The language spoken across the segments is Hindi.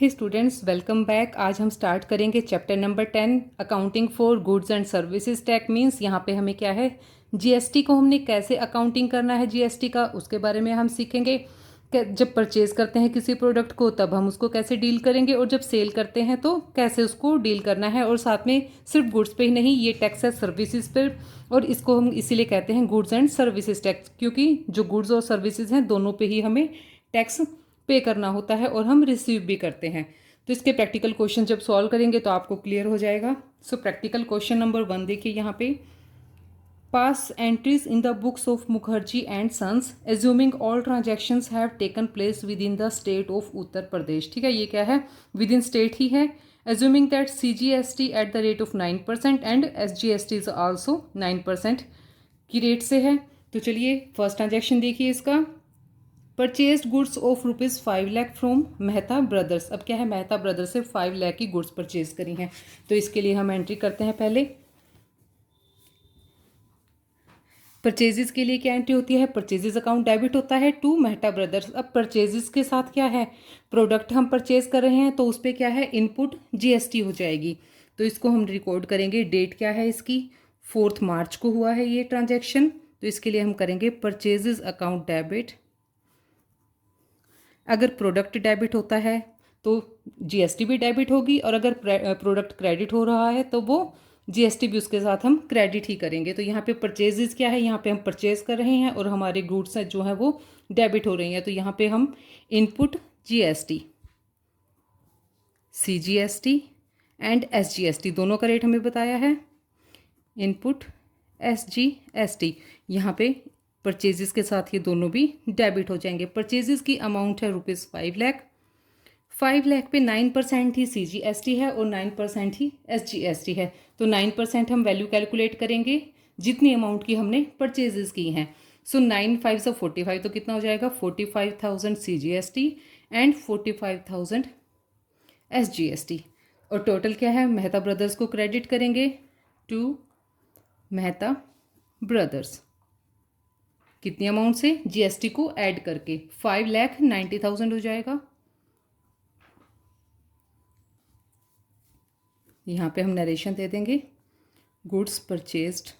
Okay students, welcome back. आज हम स्टार्ट करेंगे chapter number 10 accounting for goods and services tax. Means यहाँ पे हमें क्या है, जीएसटी को हमने कैसे अकाउंटिंग करना है जीएसटी का, उसके बारे में हम सीखेंगे। जब परचेज करते हैं किसी प्रोडक्ट को तब हम उसको कैसे डील करेंगे, और जब सेल करते हैं तो कैसे उसको डील करना है। और साथ में सिर्फ गुड्स पे ही नहीं, ये टैक्स है सर्विसेज पर, और इसको हम इसीलिए कहते हैं गुड्स एंड सर्विसेज टैक्स, क्योंकि जो गुड्स और सर्विसेज हैं दोनों पे ही हमें टैक्स पे करना होता है और हम रिसीव भी करते हैं। तो इसके प्रैक्टिकल क्वेश्चन जब सॉल्व करेंगे तो आपको क्लियर हो जाएगा। सो प्रैक्टिकल क्वेश्चन नंबर 1 देखिए यहाँ पे, pass entries in the books of Mukherjee and sons assuming all transactions have taken place within the state of Uttar Pradesh. ठीक है, ये क्या है, विद इन स्टेट ही है। Assuming that CGST at the rate of 9% and SGST is also 9% की रेट से है। तो चलिए फर्स्ट ट्रांजेक्शन देखिए इसका, purchase goods of ₹5 lakh from Mehta brothers. अब क्या है, मेहता ब्रदर्स से 5 लाख की गुड्स परचेज करी हैं। तो इसके लिए हम एंट्री करते हैं। पहले परचेजेस के लिए क्या एंट्री होती है, परचेजेस अकाउंट डेबिट होता है टू मेहता ब्रदर्स। अब परचेजेस के साथ क्या है, प्रोडक्ट हम परचेज कर रहे हैं तो उस पर क्या है, इनपुट GST हो जाएगी। तो इसको हम रिकॉर्ड करेंगे। डेट क्या है इसकी, 4 मार्च को हुआ है ये ट्रांजेक्शन। तो इसके लिए हम करेंगे परचेजेस अकाउंट डेबिट। अगर प्रोडक्ट डेबिट होता है तो GST भी डेबिट होगी, और अगर प्रोडक्ट क्रेडिट हो रहा है तो वो GST भी उसके साथ हम क्रेडिट ही करेंगे। तो यहाँ पे परचेजेस क्या है, यहाँ पे हम परचेज कर रहे हैं और हमारे गुड्स जो है वो डेबिट हो रही हैं। तो यहाँ पे हम input GST, CGST and SGST दोनों का रेट हमें बताया है। इनपुट SGST, यहाँ पे परचेजेस के साथ ये दोनों भी डेबिट हो जाएंगे। परचेजेस की अमाउंट है ₹5 लाख। 5 लाख पे 9% ही CGST है और 9% ही SGST है। तो 9% हम वैल्यू कैलकुलेट करेंगे जितनी अमाउंट की हमने परचेजेस की हैं। सो 9 5 से 45, तो कितना हो जाएगा, 45,000 CGST एंड 45,000 SGST। और टोटल क्या है, मेहता ब्रदर्स को क्रेडिट करेंगे टू मेहता ब्रदर्स। कितनी अमाउंट से, GST को ऐड करके 5,90,000 हो जाएगा। यहाँ पे हम नरेशन दे देंगे, goods purchased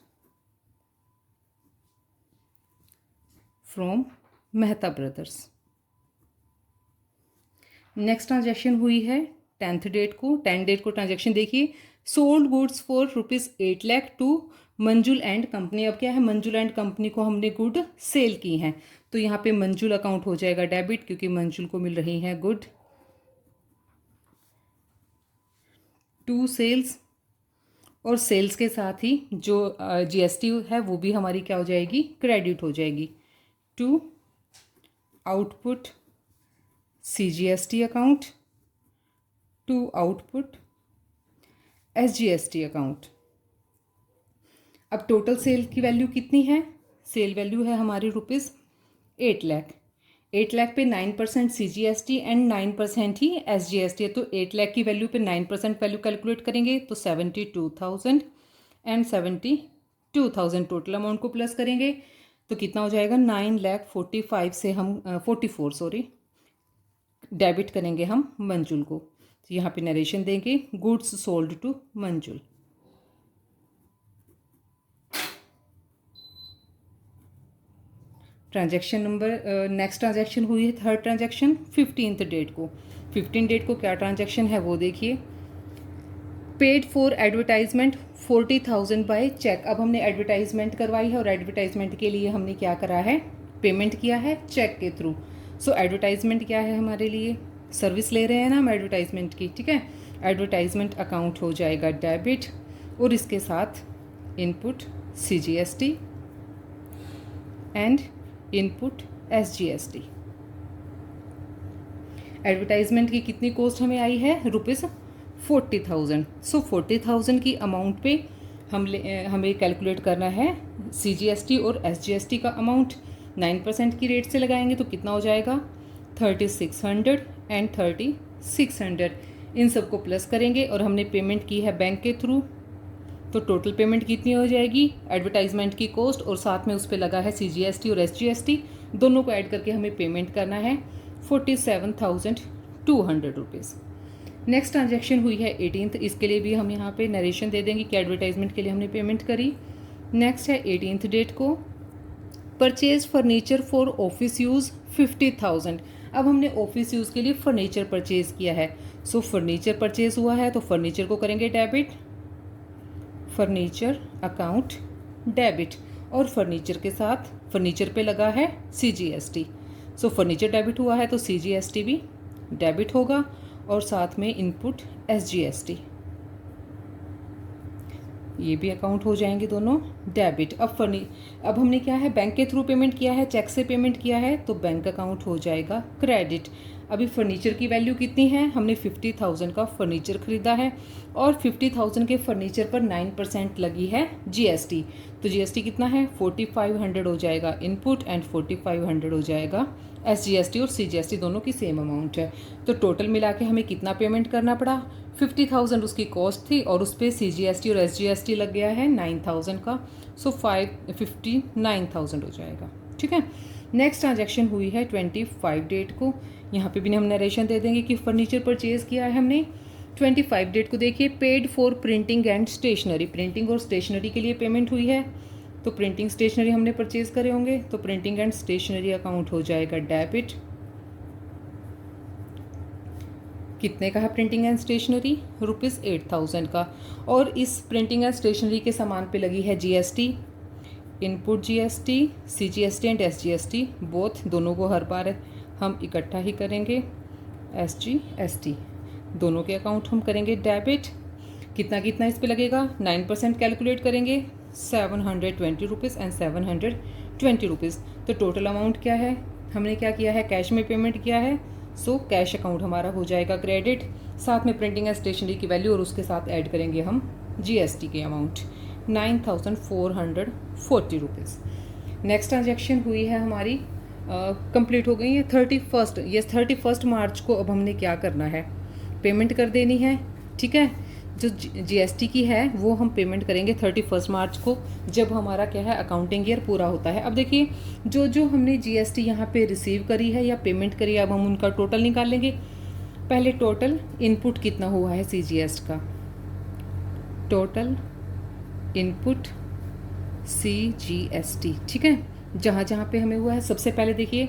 from Mehta brothers. Next transaction हुई है 10 डेट को। 10 डेट को ट्रांजैक्शन देखिए, sold goods for ₹8 lakh to Manjul and company. अब क्या है, मंजुल एंड कंपनी को हमने गुड सेल की हैं। तो यहाँ पे मंजुल अकाउंट हो जाएगा डेबिट, क्योंकि मंजुल को मिल रही है गुड टू सेल्स। और सेल्स के साथ ही जो GST है वो भी हमारी क्या हो जाएगी, क्रेडिट हो जाएगी to output CGST account to output SGST account. अब टोटल सेल की वैल्यू कितनी है, सेल वैल्यू है हमारी ₹8 लाख। 8 लाख पे 9% CGST एंड 9% ही SGST है। तो 8 लाख की वैल्यू पे 9% वैल्यू कैलकुलेट करेंगे तो 72,000 एंड 72,000 टोटल अमाउंट को प्लस करेंगे तो कितना हो जाएगा, 9,45,000 से हम 44 डेबिट करेंगे हम मंजुल को। तो यहाँ पे नरेशन देंगे, goods sold to Manjul. Transaction number next transaction हुई है थर्ड ट्रांजैक्शन 15 डेट को। 15 डेट को क्या ट्रांजैक्शन है वो देखिए, paid for advertisement 40,000 by cheque. अब हमने एडवर्टाइजमेंट करवाई है और एडवर्टाइजमेंट के लिए हमने क्या करा है, पेमेंट किया है चेक के थ्रू। सो एडवर्टाइजमेंट क्या है, हमारे लिए सर्विस ले रहे हैं ना हम एडवर्टाइजमेंट की। ठीक है, एडवर्टाइजमेंट अकाउंट हो जाएगा डेबिट, और इसके साथ input CGST and input SGST। Advertisement की कितनी कॉस्ट हमें आई है, ₹40,000। सो 40,000 की अमाउंट पे हमें कैलकुलेट करना है CGST और SGST का अमाउंट। 9% की रेट से लगाएंगे तो कितना हो जाएगा, 3,600 एंड 3,600। इन सबको प्लस करेंगे और हमने पेमेंट की है बैंक के थ्रू। तो टोटल पेमेंट कितनी हो जाएगी, एडवर्टाइजमेंट की कॉस्ट और साथ में उस पर लगा है CGST और SGST, दोनों को ऐड करके हमें पेमेंट करना है 47,200 रुपीज़। नेक्स्ट ट्रांजैक्शन हुई है 18th, इसके लिए भी हम यहाँ पे नरेशन दे देंगे कि एडवर्टाइजमेंट के लिए हमने पेमेंट करी। नेक्स्ट है 18th डेट को purchase furniture for office use 50,000। अब हमने ऑफिस यूज़ के लिए फर्नीचर परचेज किया है। सो फर्नीचर परचेज हुआ है तो फर्नीचर को करेंगे डेबिट, फर्नीचर अकाउंट डेबिट, और फर्नीचर के साथ फर्नीचर पे लगा है CGST। सो फर्नीचर डेबिट हुआ है तो CGST भी डेबिट होगा, और साथ में इनपुट SGST, ये भी अकाउंट हो जाएंगे दोनों डेबिट। अब हमने क्या है, बैंक के थ्रू पेमेंट किया है, चेक से पेमेंट किया है, तो बैंक अकाउंट हो जाएगा क्रेडिट। अभी फर्नीचर की वैल्यू कितनी है, हमने 50,000 का फर्नीचर खरीदा है, और 50,000 के फर्नीचर पर 9% लगी है GST। तो GST कितना है, 4500 हो जाएगा इनपुट, एंड 4500 हो जाएगा SGST, और CGST दोनों की सेम अमाउंट है। तो टोटल मिला के हमें कितना पेमेंट करना पड़ा, 50,000 उसकी कॉस्ट थी, और उस पर CGST और SGST लग गया है 9,000 का। सो 59,000 हो जाएगा। ठीक है। नेक्स्ट ट्रांजैक्शन हुई है 25 डेट को। यहाँ पे भी हम नरेशन दे देंगे कि फर्नीचर परचेज किया है हमने। 25 डेट को देखिए, paid for printing and stationery, printing और स्टेशनरी के लिए पेमेंट हुई है। तो प्रिंटिंग स्टेशनरी हमने परचेज करे होंगे, तो प्रिंटिंग एंड स्टेशनरी अकाउंट हो जाएगा डेबिट। कितने का है प्रिंटिंग एंड स्टेशनरी, ₹8,000 का, और इस प्रिंटिंग एंड स्टेशनरी के सामान पे लगी है GST, input GST, CGST and SGST both, दोनों को हर बार हम इकट्ठा ही करेंगे। SGST दोनों के अकाउंट हम करेंगे डेबिट। कितना कितना इस पे लगेगा, 9% कैलकुलेट करेंगे, ₹720 एंड ₹720। तो टोटल अमाउंट क्या है, हमने क्या किया है, कैश में पेमेंट किया है। सो कैश अकाउंट हमारा हो जाएगा क्रेडिट, साथ में प्रिंटिंग एंड स्टेशनरी की वैल्यू और उसके साथ ऐड करेंगे हम GST के अमाउंट, ₹9,440। नेक्स्ट ट्रांजैक्शन हुई है हमारी, कंप्लीट हो गई है 31st, ये 31 मार्च को। अब हमने क्या करना है, पेमेंट कर देनी है। ठीक है, जो GST की है वो हम पेमेंट करेंगे 31 मार्च को, जब हमारा क्या है, अकाउंटिंग ईयर पूरा होता है। अब देखिए, जो जो हमने GST यहाँ पे रिसीव करी है या पेमेंट करी है, अब हम उनका टोटल निकाल लेंगे। पहले टोटल इनपुट कितना हुआ है CGST का, टोटल इनपुट CGST। ठीक है, जहाँ जहाँ पे हमें हुआ है, सबसे पहले देखिए,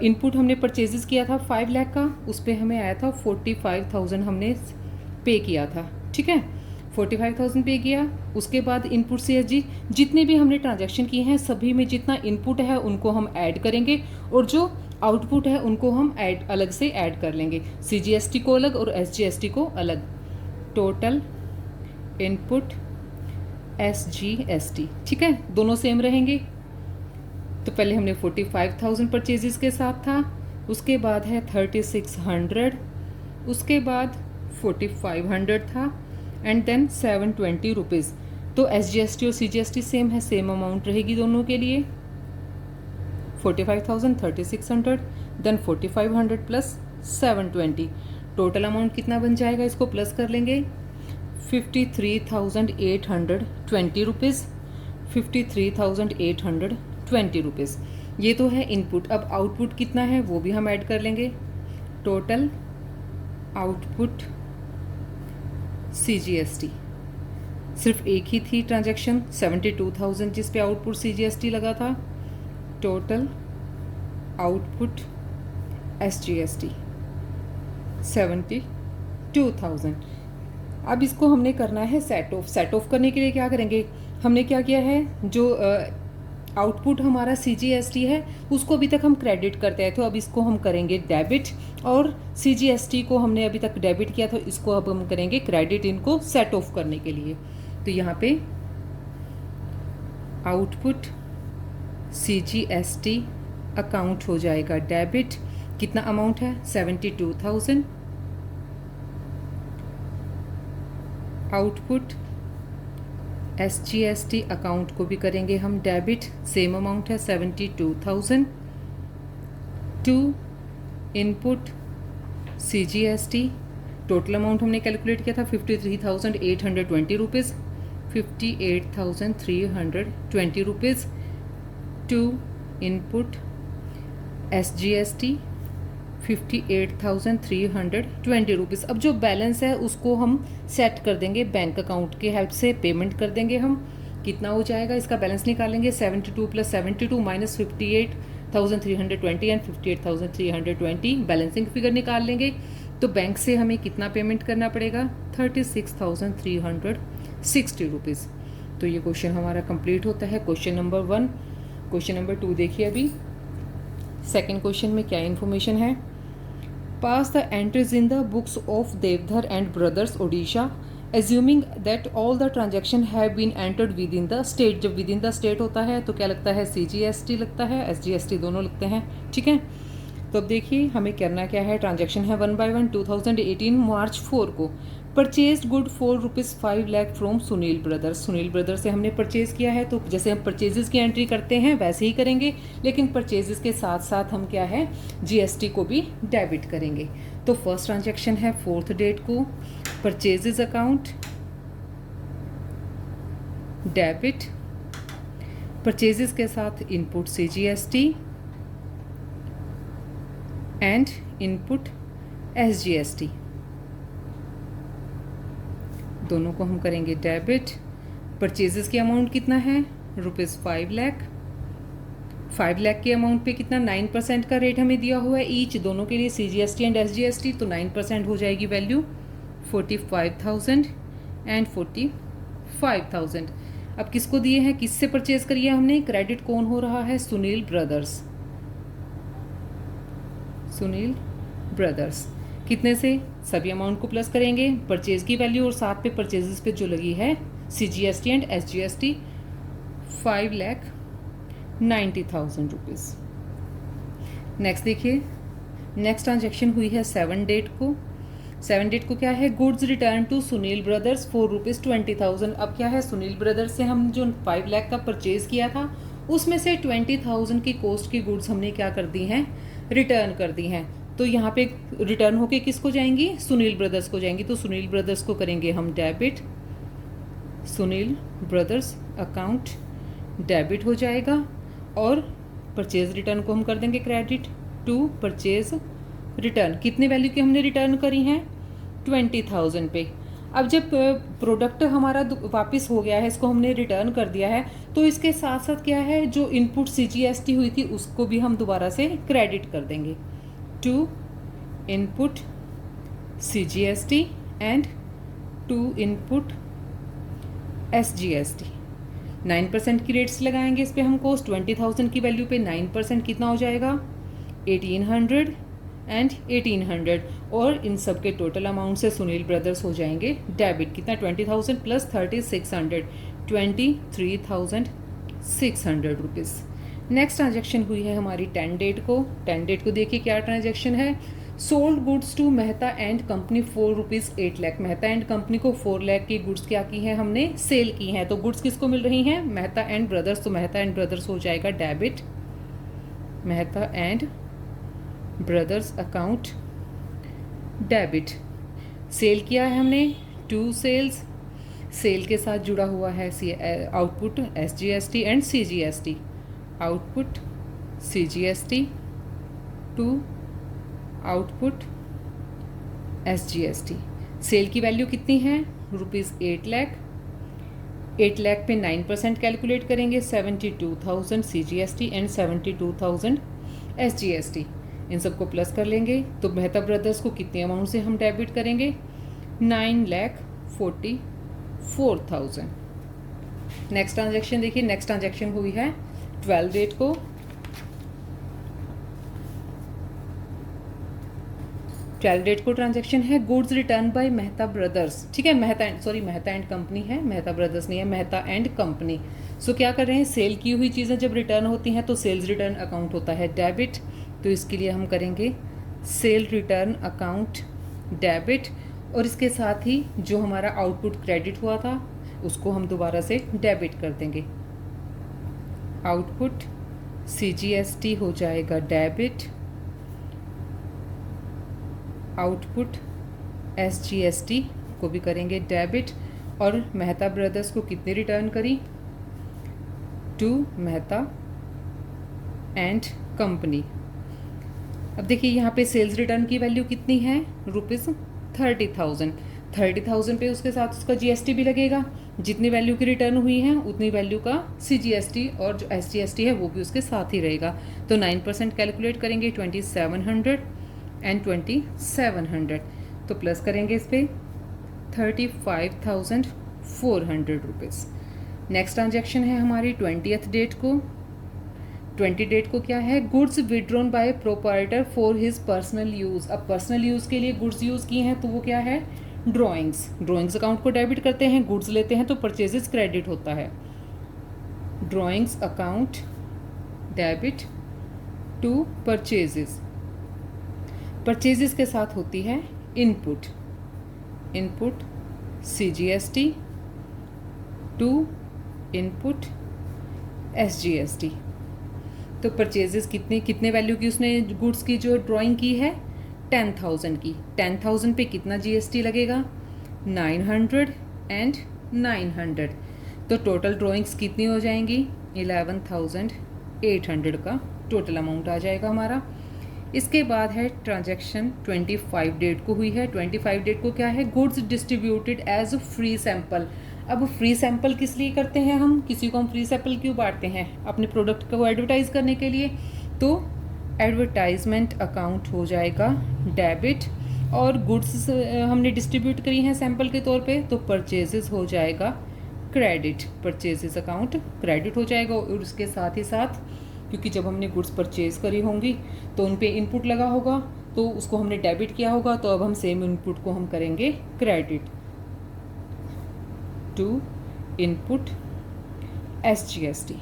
इनपुट हमने परचेजेस किया था 5 लाख का, उस पर हमें आया था 45,000 हमने पे किया था। ठीक है, 45,000 पे किया। उसके बाद इनपुट CSG, जितने भी हमने ट्रांजैक्शन किए हैं सभी में जितना इनपुट है उनको हम ऐड करेंगे, और जो आउटपुट है उनको हम अलग से ऐड कर लेंगे, CGST को अलग और SGST को अलग। टोटल इनपुट SGST, ठीक है, दोनों सेम रहेंगे। तो पहले हमने 45,000 परचेजेस के साथ था, उसके बाद है 3600, उसके बाद 4500 था, एंड देन ₹720। तो SGST और CGST सेम है, सेम अमाउंट रहेगी दोनों के लिए। 45,000, 3600, देन 4500 प्लस 720, टोटल अमाउंट कितना बन जाएगा, इसको प्लस कर लेंगे, 53,820 रुपीज़, 53,820 रुपीज़। ये तो है इनपुट। अब आउटपुट कितना है वो भी हम ऐड कर लेंगे। टोटल आउटपुट CGST, सिर्फ एक ही थी ट्रांजैक्शन 72,000 जिस पे आउटपुट CGST लगा था। Total output SGST 72,000। अब इसको हमने करना है सेट ऑफ। सेट ऑफ करने के लिए क्या करेंगे, हमने क्या किया है, जो आउटपुट हमारा CGST है उसको अभी तक हम क्रेडिट करते हैं, तो अब इसको हम करेंगे डेबिट, और CGST को हमने अभी तक डेबिट किया, तो इसको अब हम करेंगे क्रेडिट, इनको सेट ऑफ करने के लिए। तो यहाँ पे आउटपुट CGST अकाउंट हो जाएगा डेबिट। कितना अमाउंट है, 72,000। आउटपुट SGST अकाउंट को भी करेंगे हम डेबिट, सेम अमाउंट है 72,000। To input CGST, total amount हमने कैलकुलेट किया था 53,820 rupees, 58,320 rupees. To input SGST 58,320 rupees. अब जो बैलेंस है उसको हम सेट कर देंगे बैंक अकाउंट के हेल्प से, पेमेंट कर देंगे हम। कितना हो जाएगा इसका बैलेंस निकालेंगे, 72 + 72 - 58,320 एंड 58,320 बैलेंसिंग फिगर निकाल लेंगे। तो बैंक से हमें कितना पेमेंट करना पड़ेगा, 36,360 रुपीज़। तो ये क्वेश्चन हमारा कंप्लीट होता है, क्वेश्चन नंबर 1। क्वेश्चन नंबर 2 देखिए अभी। सेकेंड क्वेश्चन में क्या इन्फॉर्मेशन है, pass the entries in the books of Deodhar and brothers Odisha assuming that all the transaction have been entered within the state. जब विद इन द स्टेट होता है तो क्या लगता है, CGST लगता है, SGST दोनों लगते हैं, ठीक है। तो अब देखिए हमें करना क्या है, ट्रांजेक्शन है 1 by 1। 2018 मार्च 4 को purchase good for ₹5 lakh from Sunil brothers. Sunil brother से हमने परचेज किया है, तो जैसे हम परचेजेस की एंट्री करते हैं वैसे ही करेंगे, लेकिन परचेजेस के साथ साथ हम क्या है, GST को भी डेबिट करेंगे। तो फर्स्ट ट्रांजेक्शन है 4th डेट को, परचेजेस अकाउंट डेबिट, परचेजेस के साथ input CGST and input SGST, दोनों को हम करेंगे डेबिट। परचेजेस की अमाउंट कितना है, ₹5 लाख। 5 लाख के अमाउंट पे कितना, 9% का रेट हमें दिया हुआ है ईच, दोनों के लिए CGST एंड SGST, तो 9% हो जाएगी वैल्यू 45,000 एंड 45,000। अब किसको दिए हैं, किससे परचेज करिए हमने, क्रेडिट कौन हो रहा है, सुनील ब्रदर्स। सुनील ब्रदर्स कितने से, सभी अमाउंट को प्लस करेंगे, परचेज की वैल्यू और साथ पे परचेजेस पे जो लगी है CGST and SGST, 5,90,000 rupees. Next देखिए, नेक्स्ट ट्रांजेक्शन हुई है 7 डेट को। 7 डेट को क्या है, goods return to Sunil brothers for ₹20,000। अब क्या है, सुनील ब्रदर्स से हम जो 5 लाख का परचेज किया था उसमें से 20,000 की कॉस्ट की गुड्स हमने क्या कर दी हैं, रिटर्न कर दी हैं। तो यहाँ पे रिटर्न होके किसको जाएंगी, सुनील ब्रदर्स को जाएंगी। तो सुनील ब्रदर्स को करेंगे हम debit, Sunil brothers account debit हो जाएगा, और परचेज रिटर्न को हम कर देंगे क्रेडिट टू परचेज रिटर्न। कितने वैल्यू की हमने रिटर्न करी हैं, 20,000 पे। अब जब प्रोडक्ट हमारा वापस हो गया है, इसको हमने रिटर्न कर दिया है, तो इसके साथ साथ क्या है, जो इनपुट CGST हुई थी उसको भी हम दोबारा से क्रेडिट कर देंगे to input CGST and to input SGST। 9% की रेट्स लगाएंगे इस पर हम कॉस्ट, 20,000 की वैल्यू पे 9% कितना हो जाएगा, 1,800 एंड 1,800, और इन सब के टोटल अमाउंट से सुनील ब्रदर्स हो जाएंगे डेबिट। कितना, 20,000 प्लस 3,600, 23,600 रुपीज़। नेक्स्ट ट्रांजेक्शन हुई है हमारी 10 डेट को। 10 डेट को देखिए क्या ट्रांजेक्शन है, sold goods to Mehta and company for ₹8 lakh. Mehta and company को 4 लाख की गुड्स क्या की हैं, हमने सेल की हैं। तो गुड्स किसको मिल रही हैं, मेहता एंड ब्रदर्स। तो मेहता एंड ब्रदर्स हो जाएगा debit, Mehta and brothers account debit. Sale किया है हमने 2 सेल्स, सेल के साथ जुड़ा हुआ है output SGST and CGST, output CGST to output SGST। Sale की वैल्यू कितनी है, ₹8 लाख। 8 लाख पे 9% कैलकुलेट करेंगे, 72,000 CGST एंड 72,000 SGST। इन सबको प्लस कर लेंगे, तो मेहता ब्रदर्स को कितने अमाउंट से हम डेबिट करेंगे, 9,44,000। नेक्स्ट ट्रांजेक्शन देखिए, नेक्स्ट ट्रांजेक्शन हुई है 12 डेट को। 12 डेट को ट्रांजेक्शन है goods return by Mehta brothers, ठीक है। मेहता एंड कंपनी है, मेहता ब्रदर्स नहीं है, मेहता एंड कंपनी। सो क्या कर रहे हैं, सेल की हुई चीज़ें जब रिटर्न होती हैं तो सेल्स रिटर्न अकाउंट होता है डेबिट। तो इसके लिए हम करेंगे सेल रिटर्न अकाउंट डेबिट, और इसके साथ ही जो हमारा आउटपुट क्रेडिट हुआ था उसको हम दोबारा से डेबिट कर देंगे। आउटपुट CGST हो जाएगा डेबिट, आउटपुट SGST को भी करेंगे डेबिट, और मेहता ब्रदर्स को कितनी रिटर्न करी, टू मेहता एंड कंपनी। अब देखिए यहाँ पे सेल्स रिटर्न की वैल्यू कितनी है, ₹30,000। 30,000 पे उसके साथ उसका जीएसटी भी लगेगा। जितनी वैल्यू की रिटर्न हुई है उतनी वैल्यू का सीजीएसटी और जो एसजीएसटी है वो भी उसके साथ ही रहेगा। तो 9% कैलकुलेट करेंगे 2700 एंड 2700, तो प्लस करेंगे इस पर 35,400 रुपीज़। नेक्स्ट ट्रांजेक्शन है हमारी 20th डेट को। 20 डेट को क्या है, goods withdrawn bye proprietor for his personal use. अब पर्सनल यूज़ के लिए गुड्स यूज़ किए हैं तो वो क्या है, ड्रॉइंग्स अकाउंट को डेबिट करते हैं, गुड्स लेते हैं तो परचेजेस क्रेडिट होता है। Drawings account debit to purchases के साथ होती है input CGST to input SGST. तो परचेजेस कितने वैल्यू की उसने गुड्स की जो ड्राइंग की है 10,000 की। 10,000 पे कितना जीएसटी लगेगा, 900 एंड 900। तो टोटल ड्राइंग्स कितनी हो जाएंगी, 11,800 का टोटल अमाउंट आ जाएगा हमारा। इसके बाद है ट्रांजैक्शन 25 डेट को हुई है। 25 डेट को क्या है, goods distributed as free sample. अब फ्री सैंपल किस लिए करते हैं हम, किसी को हम फ्री सैंपल क्यों बांटते हैं, अपने प्रोडक्ट को एडवर्टाइज करने के लिए। तो एडवर्टाइजमेंट अकाउंट हो जाएगा डेबिट, और गुड्स हमने डिस्ट्रीब्यूट करी हैं सैंपल के तौर पे, तो परचेजेस हो जाएगा क्रेडिट, परचेजेस अकाउंट क्रेडिट हो जाएगा। और उसके साथ ही साथ क्योंकि जब हमने गुड्स परचेज करी होंगी तो उन पे इनपुट लगा होगा, तो उसको हमने डेबिट किया होगा, तो अब हम सेम इनपुट को हम करेंगे क्रेडिट टू इनपुट एसजीएसटी।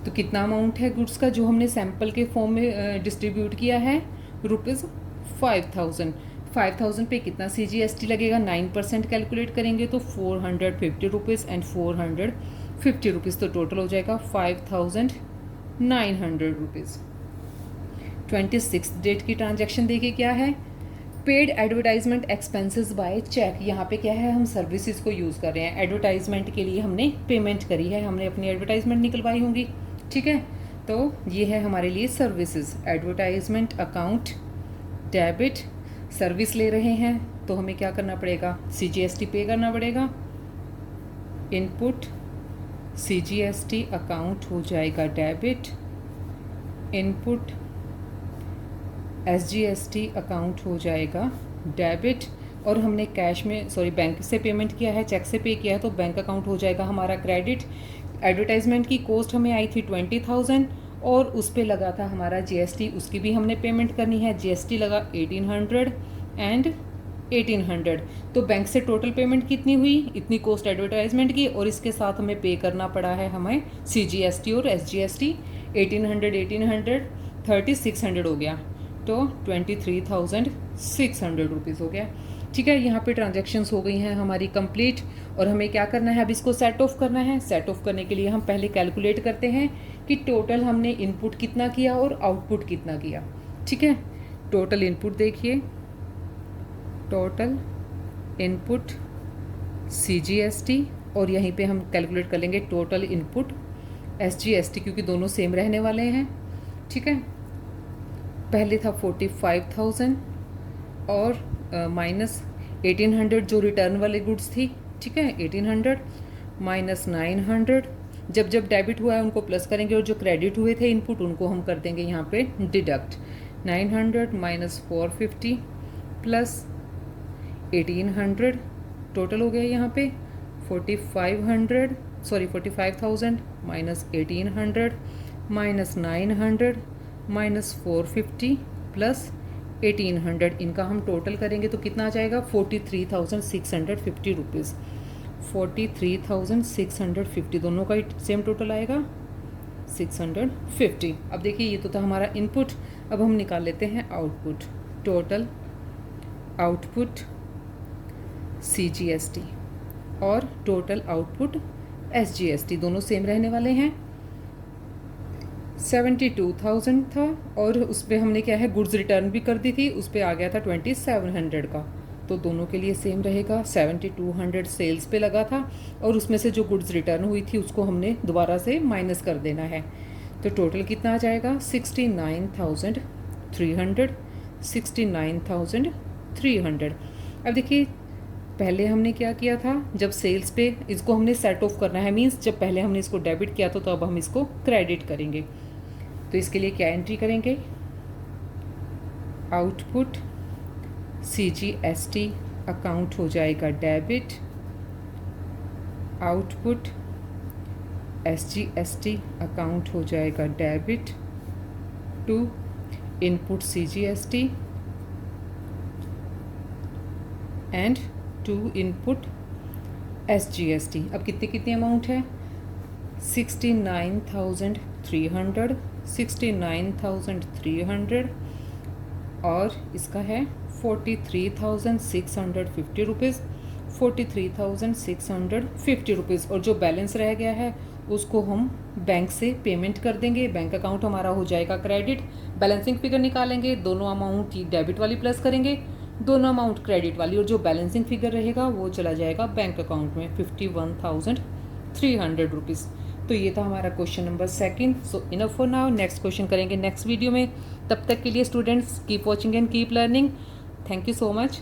तो कितना अमाउंट है गुड्स का जो हमने सैंपल के फॉर्म में डिस्ट्रीब्यूट किया है, ₹5,000। 5,000 पे कितना सीजीएसटी लगेगा, 9% कैलकुलेट करेंगे तो 450 रुपीज़ एंड 450 रुपीज़, तो टोटल हो जाएगा 5,900 रुपीज़। 26 डेट की ट्रांजैक्शन देखिए क्या है, paid advertisement expenses by cheque. यहाँ पे क्या है, हम सर्विसेज को यूज़ कर रहे हैं, एडवर्टाइजमेंट के लिए हमने पेमेंट करी है, हमने अपनी एडवर्टाइजमेंट निकलवाई होंगी, ठीक है। तो ये है हमारे लिए services, advertisement account debit, service ले रहे हैं तो हमें क्या करना पड़ेगा, सीजीएसटी पे करना पड़ेगा। इनपुट सीजीएसटी अकाउंट हो जाएगा डेबिट, इनपुट एसजीएसटी अकाउंट हो जाएगा डेबिट, और हमने कैश में बैंक से पेमेंट किया है, चेक से पे किया है, तो बैंक अकाउंट हो जाएगा हमारा क्रेडिट। एडवर्टाइजमेंट की कॉस्ट हमें आई थी 20,000 और उस पे लगा था हमारा जीएसटी, उसकी भी हमने पेमेंट करनी है, जीएसटी लगा 1,800 एंड 1,800। तो बैंक से टोटल पेमेंट कितनी हुई, इतनी कॉस्ट एडवर्टाइजमेंट की, और इसके साथ हमें पे करना पड़ा है हमें सीजीएसटी और एसजीएसटी। 1,800 3,600 हो गया, तो 23,600 रुपीज़ हो गया, ठीक है। यहाँ पे ट्रांजैक्शंस हो गई हैं हमारी कंप्लीट, और हमें क्या करना है, अब इसको सेट ऑफ करना है। सेट ऑफ करने के लिए हम पहले कैलकुलेट करते हैं कि टोटल हमने इनपुट कितना किया और आउटपुट कितना किया, ठीक है। टोटल इनपुट देखिए, टोटल इनपुट सीजीएसटी, और यहीं पे हम कैलकुलेट कर लेंगे टोटल इनपुट एसजीएसटी, क्योंकि दोनों सेम रहने वाले हैं, ठीक है। पहले था 45,000 और माइनस 1,800 जो रिटर्न वाले गुड्स थी, ठीक है। 1,800 माइनस 900, जब डेबिट हुआ है उनको प्लस करेंगे, और जो क्रेडिट हुए थे इनपुट उनको हम कर देंगे यहाँ पे डिडक्ट। 900 माइनस 450 प्लस 1,800, टोटल हो गया यहाँ पे 45,000 माइनस 1,800 माइनस 900 माइनस 450 प्लस 1,800, इनका हम टोटल करेंगे तो कितना आ जाएगा, 43,650 रुपीज़। 43,650, दोनों का सेम टोटल आएगा 650। अब देखिए ये तो था हमारा इनपुट, अब हम निकाल लेते हैं आउटपुट। टोटल आउटपुट सीजीएसटी और टोटल आउटपुट एसजीएसटी दोनों सेम रहने वाले हैं। 72,000 था, और उस पर हमने क्या है गुड्स रिटर्न भी कर दी थी, उस पर आ गया था 2,700 का, तो दोनों के लिए सेम रहेगा। 7,200 सेल्स पे लगा था, और उसमें से जो गुड्स रिटर्न हुई थी उसको हमने दोबारा से माइनस कर देना है। तो टोटल कितना आ जाएगा 69,300, 69,300। अब देखिए पहले हमने क्या किया था, जब सेल्स पे इसको हमने सेट ऑफ करना है, मींस जब पहले हमने इसको डेबिट किया था तो अब हम इसको क्रेडिट करेंगे। तो इसके लिए क्या एंट्री करेंगे, आउटपुट CGST अकाउंट हो जाएगा डेबिट, आउटपुट SGST अकाउंट हो जाएगा debit to input CGST and to input SGST। अब कितने कितने अमाउंट है, 69,300, 69,300 और इसका है 43,650 रुपीज़, 43,650 रुपीज़। और जो बैलेंस रह गया है उसको हम बैंक से पेमेंट कर देंगे, बैंक अकाउंट हमारा हो जाएगा क्रेडिट। बैलेंसिंग फिगर निकालेंगे, दोनों अमाउंट की डेबिट वाली प्लस करेंगे, दोनों अमाउंट क्रेडिट वाली, और जो बैलेंसिंग फिगर रहेगा वो चला जाएगा बैंक अकाउंट में 51,300 रुपीज़। तो ये था हमारा question number 2। So enough for now, next question करेंगे नेक्स्ट वीडियो में। तब तक के लिए students keep watching and keep learning. Thank you so much.